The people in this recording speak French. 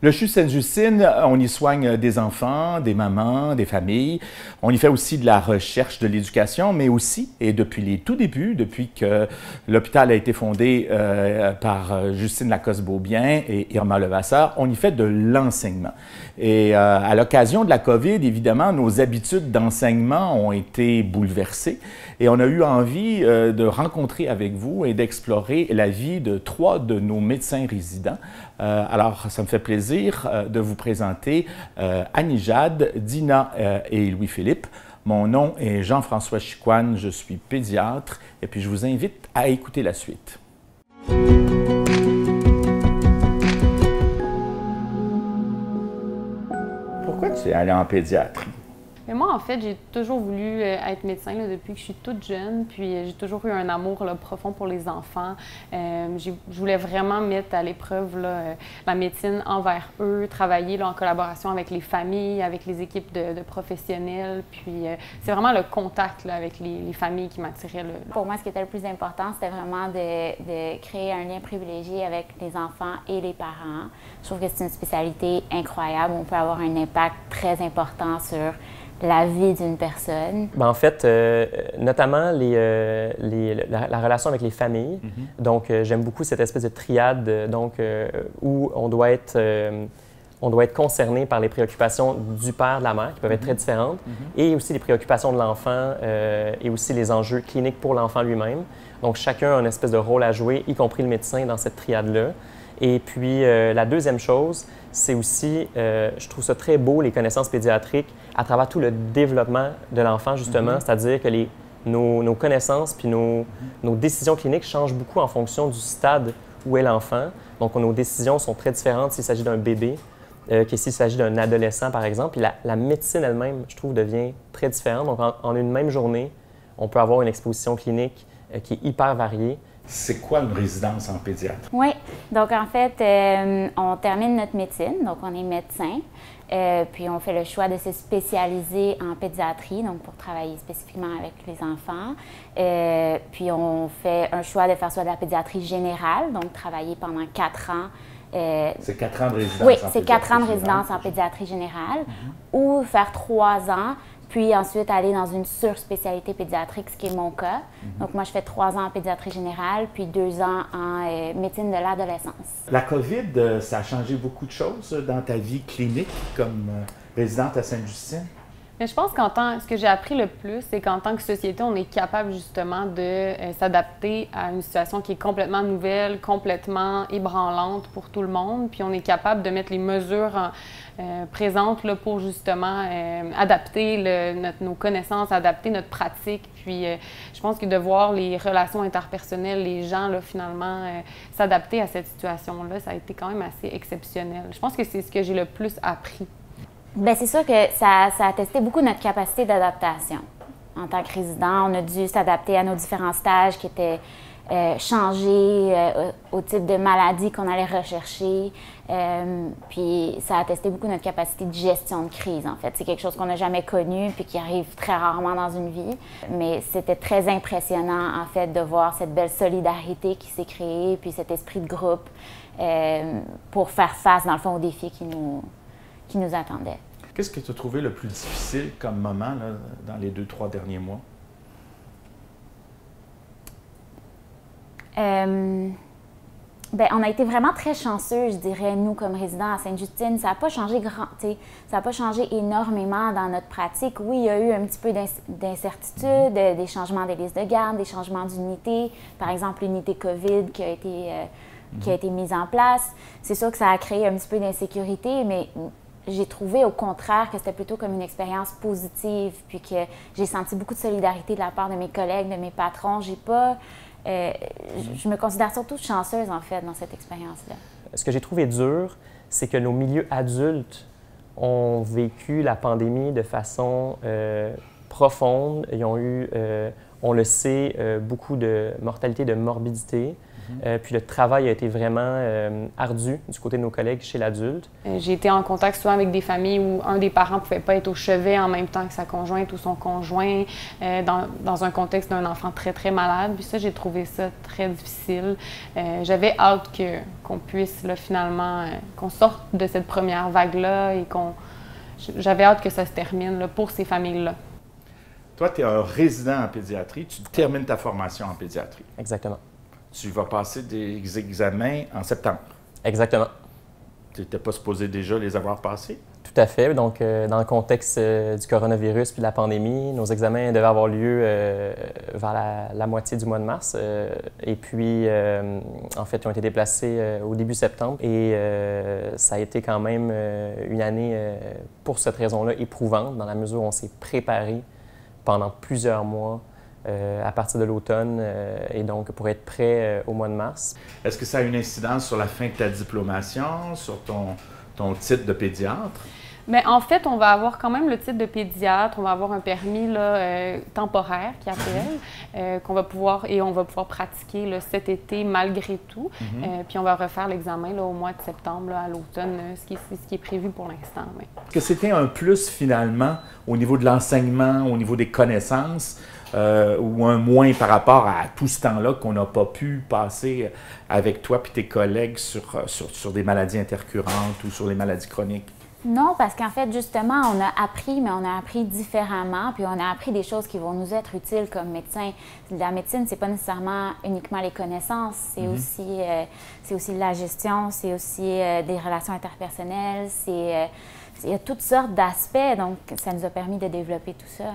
Le CHU Sainte-Justine, on y soigne des enfants, des mamans, des familles. On y fait aussi de la recherche, de l'éducation, mais aussi, et depuis les tout débuts, depuis que l'hôpital a été fondé par Justine Lacoste-Beaubien et Irma Levasseur, on y fait de l'enseignement. Et à l'occasion de la COVID, évidemment, nos habitudes d'enseignement ont été bouleversées et on a eu envie de rencontrer avec vous et d'explorer la vie de 3 de nos médecins résidents. Alors, ça me fait plaisir de vous présenter Annie-Jade, Dina et Louis-Philippe. Mon nom est Jean-François Chicoine, je suis pédiatre et puis je vous invite à écouter la suite. Pourquoi tu es allée en pédiatrie? Mais moi, en fait, j'ai toujours voulu être médecin là, depuis que je suis toute jeune. Puis j'ai toujours eu un amour là, profond pour les enfants. Je voulais vraiment mettre à l'épreuve la médecine envers eux, travailler là, en collaboration avec les familles, avec les équipes de professionnels. Puis c'est vraiment le contact là, avec les familles qui m'attirait. Pour moi, ce qui était le plus important, c'était vraiment de créer un lien privilégié avec les enfants et les parents. Je trouve que c'est une spécialité incroyable. On peut avoir un impact très important sur la vie d'une personne. En fait, notamment la relation avec les familles. Donc, j'aime beaucoup cette espèce de triade où on doit être concerné par les préoccupations du père, de la mère, qui peuvent être très différentes, et aussi les préoccupations de l'enfant et aussi les enjeux cliniques pour l'enfant lui-même. Donc, chacun a une espèce de rôle à jouer, y compris le médecin, dans cette triade-là. Et puis, la deuxième chose, c'est aussi, je trouve ça très beau, les connaissances pédiatriques, à travers tout le développement de l'enfant, justement, c'est-à-dire que nos connaissances puis nos décisions cliniques changent beaucoup en fonction du stade où est l'enfant. Donc, nos décisions sont très différentes s'il s'agit d'un bébé que s'il s'agit d'un adolescent, par exemple. Puis la médecine elle-même, je trouve, devient très différente. Donc, en une même journée, on peut avoir une exposition clinique qui est hyper variée. C'est quoi une résidence en pédiatrie? Oui, donc en fait, on termine notre médecine, donc on est médecin, puis on fait le choix de se spécialiser en pédiatrie, donc pour travailler spécifiquement avec les enfants. Puis on fait un choix de faire soit de la pédiatrie générale, donc travailler pendant 4 ans. C'est 4 ans de résidence oui, en pédiatrie? Oui, c'est 4 ans de résidence en pédiatrie générale, ou faire 3 ans, puis ensuite aller dans une surspécialité pédiatrique, ce qui est mon cas. Donc moi, je fais 3 ans en pédiatrie générale, puis 2 ans en médecine de l'adolescence. La COVID, ça a changé beaucoup de choses dans ta vie clinique comme résidente à Sainte-Justine? Mais je pense ce que j'ai appris le plus, c'est qu'en tant que société, on est capable justement de s'adapter à une situation qui est complètement nouvelle, complètement ébranlante pour tout le monde. Puis on est capable de mettre les mesures présentes là, pour justement adapter nos connaissances, adapter notre pratique. Puis je pense que de voir les relations interpersonnelles, les gens là, finalement s'adapter à cette situation-là, ça a été quand même assez exceptionnel. Je pense que c'est ce que j'ai le plus appris. Bien, c'est sûr que ça a testé beaucoup notre capacité d'adaptation. En tant que résident, on a dû s'adapter à nos différents stages qui étaient changés au type de maladie qu'on allait rechercher. Puis ça a testé beaucoup notre capacité de gestion de crise, en fait. C'est quelque chose qu'on n'a jamais connu puis qui arrive très rarement dans une vie. Mais c'était très impressionnant, en fait, de voir cette belle solidarité qui s'est créée puis cet esprit de groupe pour faire face, dans le fond, aux défis qui nous attendaient. Qu'est-ce que tu as trouvé le plus difficile comme moment là, dans les 2-3 derniers mois? Bien, on a été vraiment très chanceux, je dirais, nous, comme résidents à Sainte-Justine. Ça n'a pas changé ça n'a pas changé énormément dans notre pratique. Oui, il y a eu un petit peu d'incertitude, des changements des listes de garde, des changements d'unité. Par exemple, l'unité COVID qui a été mise en place. C'est sûr que ça a créé un petit peu d'insécurité, mais j'ai trouvé au contraire que c'était plutôt comme une expérience positive, puis que j'ai senti beaucoup de solidarité de la part de mes collègues, de mes patrons. Je me considère surtout chanceuse, en fait, dans cette expérience-là. Ce que j'ai trouvé dur, c'est que nos milieux adultes ont vécu la pandémie de façon profonde. Ils ont eu, on le sait, beaucoup de mortalité, de morbidité. Puis le travail a été vraiment ardu du côté de nos collègues chez l'adulte. J'ai été en contact souvent avec des familles où un des parents ne pouvait pas être au chevet en même temps que sa conjointe ou son conjoint, dans un contexte d'un enfant très, très malade. Puis ça, j'ai trouvé ça très difficile. J'avais hâte qu'on puisse, là, finalement, qu'on sorte de cette première vague-là et j'avais hâte que ça se termine là, pour ces familles-là. Toi, tu es un résident en pédiatrie, tu termines ta formation en pédiatrie. Exactement. Tu vas passer des examens en septembre. Exactement. Tu n'étais pas supposé déjà les avoir passés? Tout à fait. Donc, dans le contexte du coronavirus puis de la pandémie, nos examens devaient avoir lieu vers la moitié du mois de mars. Et puis, en fait, ils ont été déplacés au début septembre. Et ça a été quand même une année, pour cette raison-là, éprouvante, dans la mesure où on s'est préparé pendant plusieurs mois à partir de l'automne et donc pour être prêt au mois de mars. Est-ce que ça a une incidence sur la fin de ta diplomation, sur ton titre de pédiatre? Bien, en fait, on va avoir quand même le titre de pédiatre, on va avoir un permis là, temporaire qui appelle, qu'on va pouvoir pratiquer là, cet été malgré tout. Puis on va refaire l'examen là, au mois de septembre, là, à l'automne, ce qui est prévu pour l'instant. Oui. Est-ce que c'était un plus finalement au niveau de l'enseignement, au niveau des connaissances, ou un moins par rapport à tout ce temps-là qu'on n'a pas pu passer avec toi et tes collègues sur des maladies intercurrentes ou sur les maladies chroniques? Non, parce qu'en fait, justement, on a appris, mais on a appris différemment, puis on a appris des choses qui vont nous être utiles comme médecins. La médecine, c'est pas nécessairement uniquement les connaissances, c'est aussi la gestion, c'est aussi des relations interpersonnelles, il y a toutes sortes d'aspects, donc ça nous a permis de développer tout ça.